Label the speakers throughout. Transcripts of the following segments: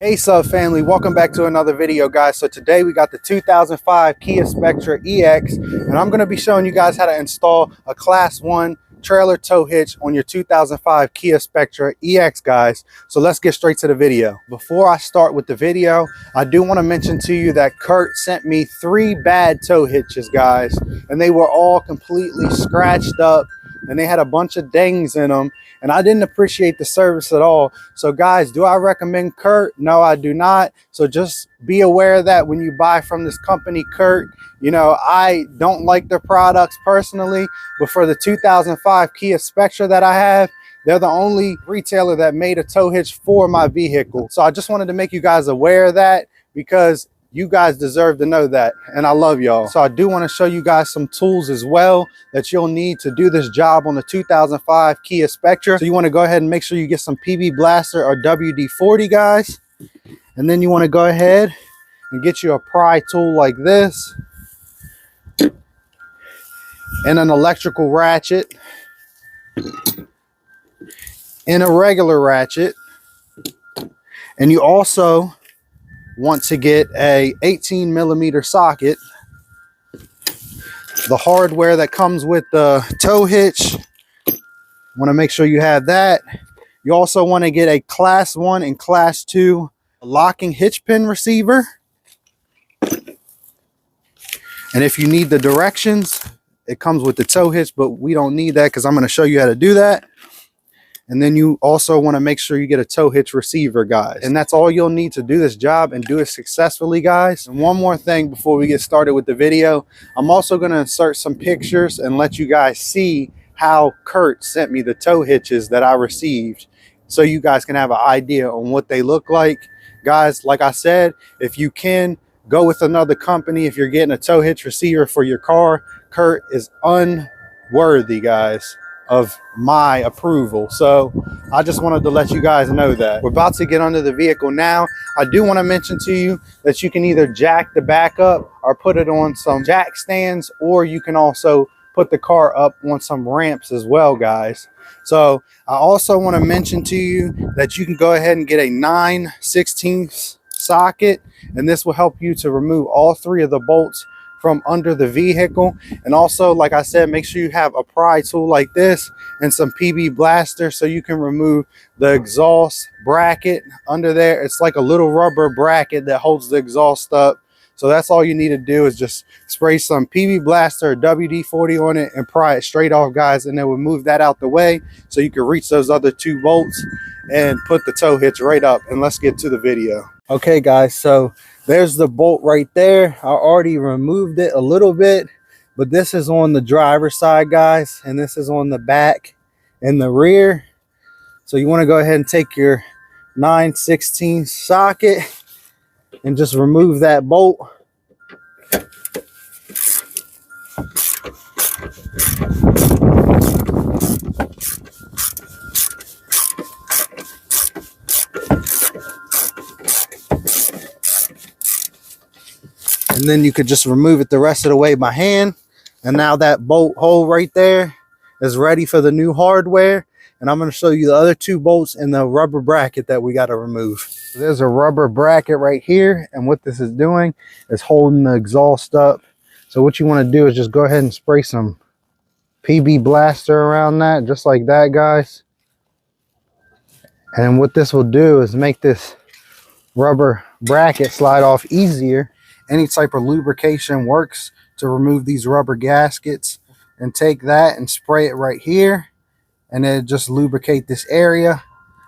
Speaker 1: Hey sub family, welcome back to another video, guys. So today we got the 2005 Kia Spectra EX, and I'm going to be showing you guys how to install a class 1 trailer tow hitch on your 2005 Kia Spectra EX, guys. So let's get straight to the video. Before I start with the video, I do want to mention to you that Curt sent me 3 bad tow hitches, guys, and they were all completely scratched up and they had a bunch of dings in them, and I didn't appreciate the service at all. So guys, do I recommend Curt? No, I do not. So just be aware of that when you buy from this company, Curt. You know, I don't like their products personally, but for the 2005 Kia Spectra that I have, they're the only retailer that made a tow hitch for my vehicle. So I just wanted to make you guys aware of that, because you guys deserve to know that, and I love y'all. So I do want to show you guys some tools as well that you'll need to do this job on the 2005 Kia Spectra. So you want to go ahead and make sure you get some PB Blaster or WD-40, guys. And then you want to go ahead and get you a pry tool like this, and an electrical ratchet, and a regular ratchet. And you also want to get a 18mm socket. The hardware that comes with the tow hitch, want to make sure you have that. You also want to get a class 1 and class 2 locking hitch pin receiver. And if you need the directions, it comes with the tow hitch, but we don't need that because I'm going to show you how to do that. And then you also want to make sure you get a tow hitch receiver, guys. And that's all you'll need to do this job and do it successfully, guys. And one more thing before we get started with the video, I'm also going to insert some pictures and let you guys see how Curt sent me the tow hitches that I received, so you guys can have an idea on what they look like. Guys, like I said, if you can, go with another company. If you're getting a tow hitch receiver for your car, Curt is unworthy, guys, of my approval. So I just wanted to let you guys know that. We're about to get under the vehicle now. I do want to mention to you that you can either jack the back up or put it on some jack stands, or you can also put the car up on some ramps as well, guys. So I also want to mention to you that you can go ahead and get a 9/16 socket, and this will help you to remove all 3 of the bolts from under the vehicle. And also, like I said, make sure you have a pry tool like this and some PB Blaster so you can remove the exhaust bracket under there. It's like a little rubber bracket that holds the exhaust up. So that's all you need to do, is just spray some PB Blaster or WD-40 on it and pry it straight off, guys, and then we'll move that out the way so you can reach those other 2 bolts and put the tow hitch right up. And let's get to the video. Okay, guys, so there's the bolt right there. I already removed it a little bit, but this is on the driver's side, guys, and this is on the back and the rear. So you want to go ahead and take your 9/16 socket and just remove that bolt. And then you could just remove it the rest of the way by hand. And now that bolt hole right there is ready for the new hardware. And I'm going to show you the other 2 bolts and the rubber bracket that we got to remove. So there's a rubber bracket right here. And what this is doing is holding the exhaust up. So what you want to do is just go ahead and spray some PB Blaster around that, just like that, guys. And what this will do is make this rubber bracket slide off easier. Any type of lubrication works to remove these rubber gaskets. And take that and spray it right here, and then just lubricate this area.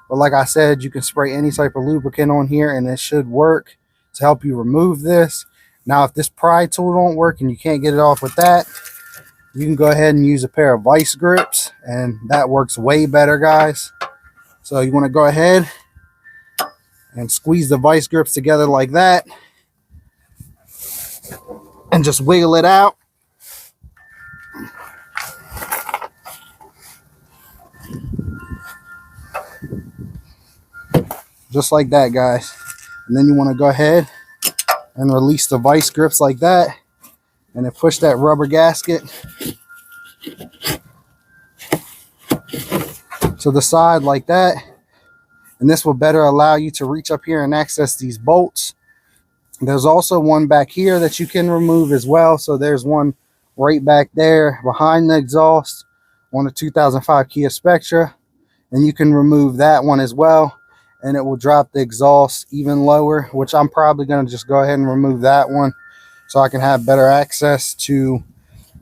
Speaker 1: But like I said, you can spray any type of lubricant on here and it should work to help you remove this. Now, if this pry tool don't work and you can't get it off with that, you can go ahead and use a pair of vice grips, and that works way better, guys. So you want to go ahead and squeeze the vice grips together like that and just wiggle it out. Just like that, guys. And then you want to go ahead and release the vice grips like that, and then push that rubber gasket to the side like that, and this will better allow you to reach up here and access these bolts. There's also one back here that you can remove as well. So there's one right back there behind the exhaust on a 2005 Kia Spectra, and you can remove that one as well, and it will drop the exhaust even lower, which I'm probably going to just go ahead and remove that one so I can have better access to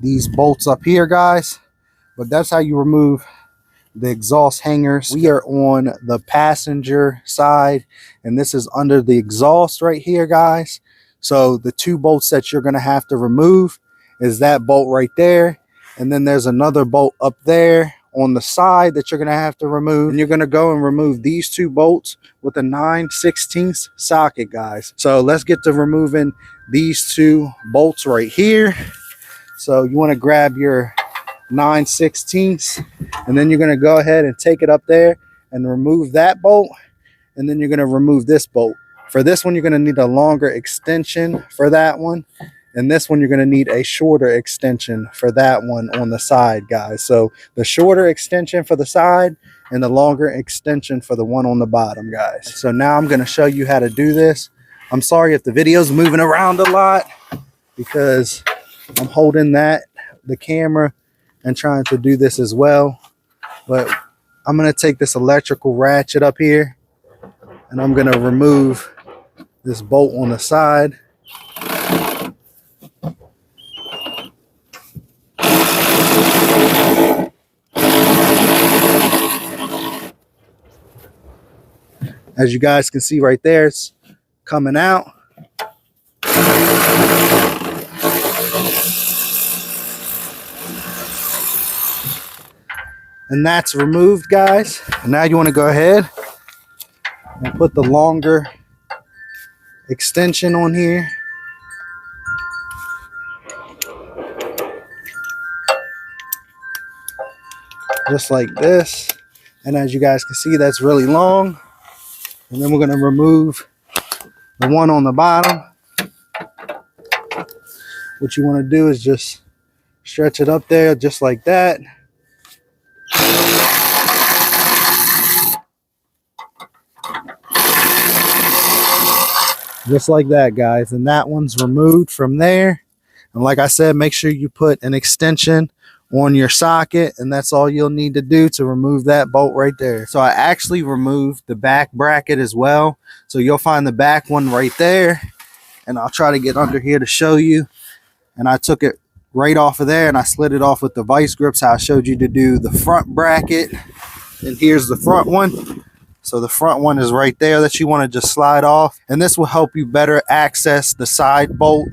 Speaker 1: these bolts up here, guys. But that's how you remove the exhaust hangers. We are on the passenger side, and this is under the exhaust right here, guys. So the two bolts that you're going to have to remove is that bolt right there, and then there's another bolt up there on the side that you're going to have to remove, and you're going to go and remove these two bolts with a 9/16 socket, guys. So let's get to removing these two bolts right here. So you want to grab your 9/16, and then you're going to go ahead and take it up there and remove that bolt, and then you're going to remove this bolt. For this one, you're going to need a longer extension for that one, and this one you're going to need a shorter extension for that one on the side, guys. So the shorter extension for the side and the longer extension for the one on the bottom, guys. So now I'm going to show you how to do this. I'm sorry if the video's moving around a lot because I'm holding the camera and trying to do this as well. But I'm going to take this electrical ratchet up here, and I'm going to remove this bolt on the side. As you guys can see right there, it's coming out. And that's removed, guys. And now you want to go ahead and put the longer extension on here. Just like this. And as you guys can see, that's really long. And then we're going to remove the one on the bottom. What you want to do is just stretch it up there just like that. Just like that, guys. And that one's removed from there. And like I said, make sure you put an extension on your socket, and that's all you'll need to do to remove that bolt right there. So I actually removed the back bracket as well. So you'll find the back one right there, and I'll try to get under here to show you. And I took it right off of there, and I slid it off with the vice grips, how I showed you to do the front bracket. And here's the front one. So the front one is right there that you want to just slide off, and this will help you better access the side bolt.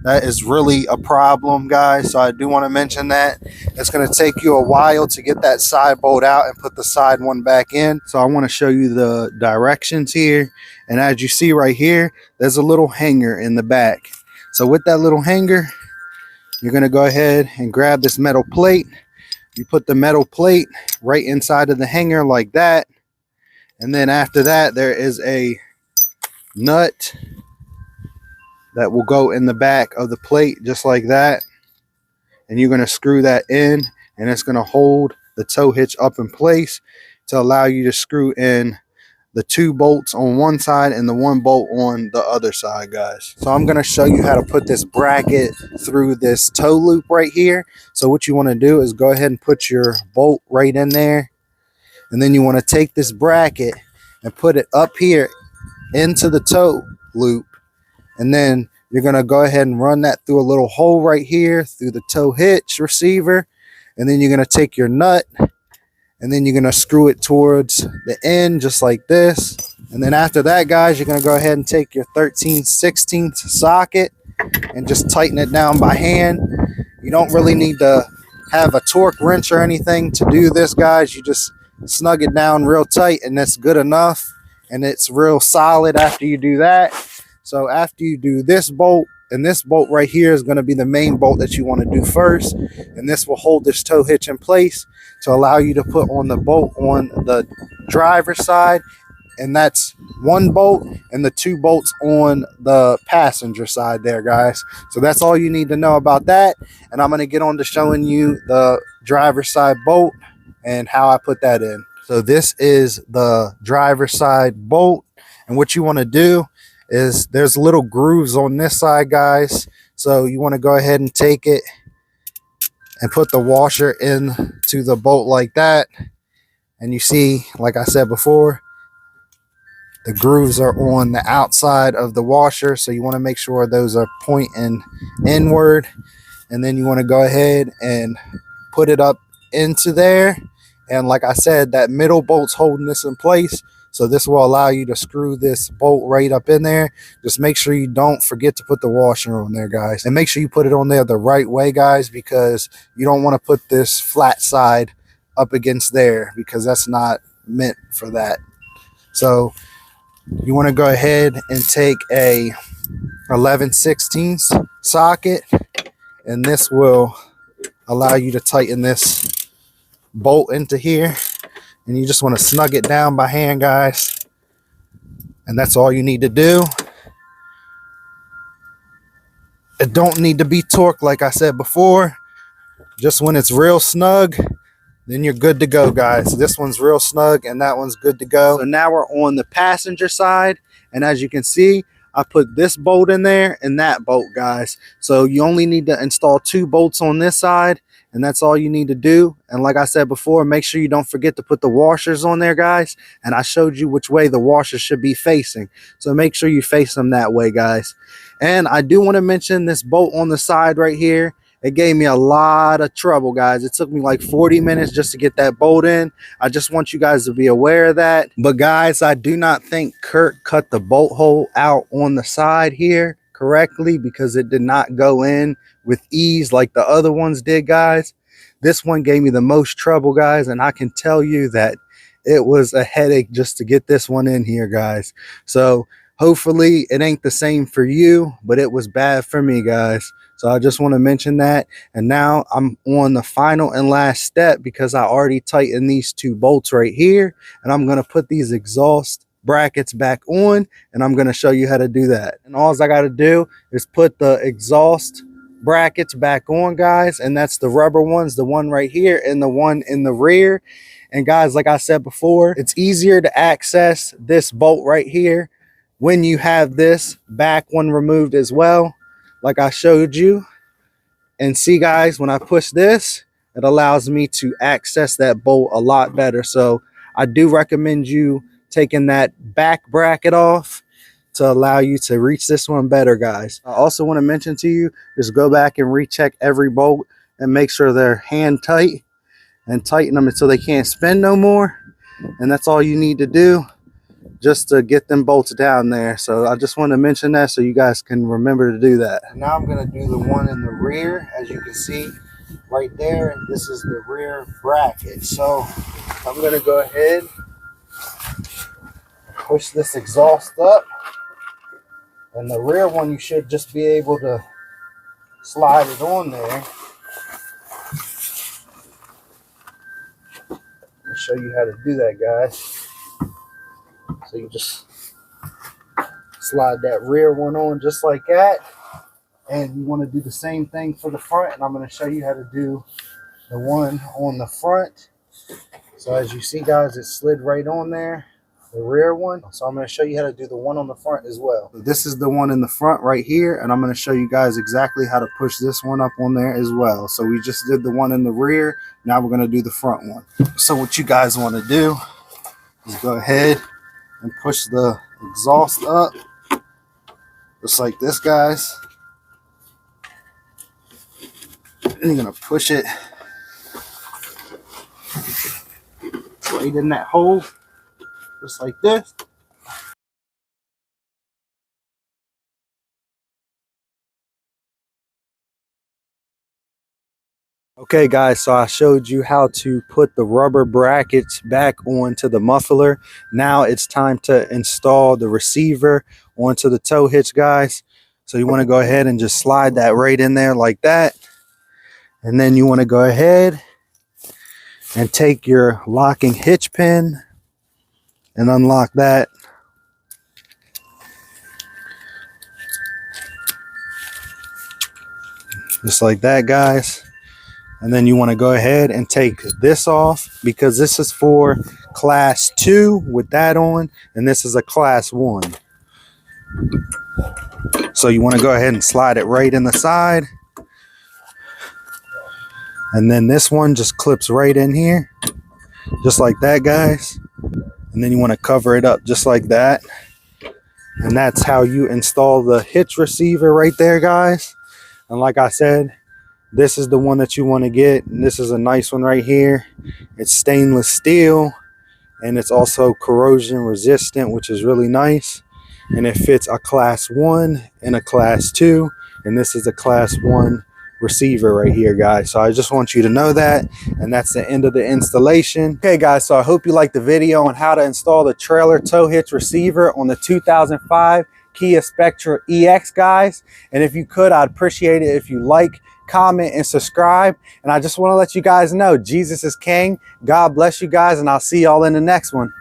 Speaker 1: That is really a problem, guys, so I do want to mention that. It's going to take you a while to get that side bolt out and put the side one back in. So I want to show you the directions here, and as you see right here, there's a little hanger in the back. So with that little hanger, you're going to go ahead and grab this metal plate. You put the metal plate right inside of the hanger like that. And then after that, there is a nut that will go in the back of the plate just like that. And you're going to screw that in, and it's going to hold the tow hitch up in place to allow you to screw in the two bolts on one side and the one bolt on the other side, guys. So I'm going to show you how to put this bracket through this tow loop right here. So what you want to do is go ahead and put your bolt right in there. And then you want to take this bracket and put it up here into the tow loop. And then you're going to go ahead and run that through a little hole right here through the tow hitch receiver. And then you're going to take your nut, and then you're going to screw it towards the end just like this. And then after that, guys, you're going to go ahead and take your 13/16 socket and just tighten it down by hand. You don't really need to have a torque wrench or anything to do this, guys. You just snug it down real tight, and that's good enough, and it's real solid after you do that. So after you do this bolt, and this bolt right here is going to be the main bolt that you want to do first, and this will hold this tow hitch in place to allow you to put on the bolt on the driver's side, and that's one bolt, and the two bolts on the passenger side there, guys. So that's all you need to know about that, and I'm going to get on to showing you the driver's side bolt and how I put that in. So this is the driver's side bolt. And what you want to do is there's little grooves on this side, guys. So you want to go ahead and take it and put the washer into the bolt like that. And you see, like I said before, the grooves are on the outside of the washer. So you want to make sure those are pointing inward. And then you want to go ahead and put it up into there. And like I said, that middle bolt's holding this in place. So this will allow you to screw this bolt right up in there. Just make sure you don't forget to put the washer on there, guys. And make sure you put it on there the right way, guys, because you don't want to put this flat side up against there, because that's not meant for that. So you want to go ahead and take a 11/16 socket, and this will allow you to tighten this bolt into here. And you just want to snug it down by hand, guys, and that's all you need to do. It don't need to be torqued, like I said before. Just when it's real snug, then you're good to go, guys. This one's real snug and that one's good to go. So now we're on the passenger side, and as you can see, I put this bolt in there and that bolt, guys. So you only need to install 2 bolts on this side, and that's all you need to do. And like I said before, make sure you don't forget to put the washers on there, guys. And I showed you which way the washers should be facing, so make sure you face them that way, guys. And I do want to mention this bolt on the side right here. It gave me a lot of trouble, guys. It took me like 40 minutes just to get that bolt in. I just want you guys to be aware of that. But guys, I do not think Curt cut the bolt hole out on the side here correctly, because it did not go in with ease like the other ones did, guys. This one gave me the most trouble, guys, and I can tell you that it was a headache just to get this one in here, guys. So hopefully it ain't the same for you, but it was bad for me, guys. So I just want to mention that. And now I'm on the final and last step, because I already tightened these 2 bolts right here, and I'm going to put these exhaust brackets back on, and I'm going to show you how to do that. And all I got to do is put the exhaust brackets back on, guys, and that's the rubber ones, the one right here and the one in the rear. And guys, like I said before, it's easier to access this bolt right here when you have this back one removed as well, like I showed you. And see, guys, when I push this, it allows me to access that bolt a lot better. So I do recommend you taking that back bracket off to allow you to reach this one better, guys. I also want to mention to you, just go back and recheck every bolt and make sure they're hand tight, and tighten them until they can't spin no more. And that's all you need to do just to get them bolts down there. So I just want to mention that so you guys can remember to do that. And now I'm going to do the one in the rear. As you can see right there, this is the rear bracket. So I'm going to go ahead, push this exhaust up, and the rear one you should just be able to slide it on there. I'll show you how to do that, guys. So you just slide that rear one on just like that, and you want to do the same thing for the front, and I'm going to show you how to do the one on the front. So as you see, guys, it slid right on there, the rear one. So I'm going to show you how to do the one on the front as well. So this is the one in the front right here, and I'm going to show you guys exactly how to push this one up on there as well. So we just did the one in the rear. Now we're going to do the front one. So what you guys want to do is go ahead and push the exhaust up just like this, guys. And you're going to push it right in that hole, just like this. Okay, guys, so I showed you how to put the rubber brackets back onto the muffler. Now it's time to install the receiver onto the tow hitch, guys. So you want to go ahead and just slide that right in there like that. And then you want to go ahead and take your locking hitch pin and unlock that. Just like that, guys. And then you want to go ahead and take this off, because this is for class 2 with that on, and this is a class 1. So you want to go ahead and slide it right in the side. And then this one just clips right in here, just like that, guys. And then you want to cover it up just like that. And that's how you install the hitch receiver right there, guys. And like I said, this is the one that you want to get. And this is a nice one right here. It's stainless steel, and it's also corrosion resistant, which is really nice. And it fits a class 1 and a class 2. And this is a class 1 receiver right here, guys. So I just want you to know that, and that's the end of the installation. Okay, guys, so I hope you liked the video on how to install the trailer tow hitch receiver on the 2005 Kia Spectra EX, guys. And if you could, I'd appreciate it if you like, comment, and subscribe. And I just want to let you guys know Jesus is king. God bless you guys, and I'll see y'all in the next one.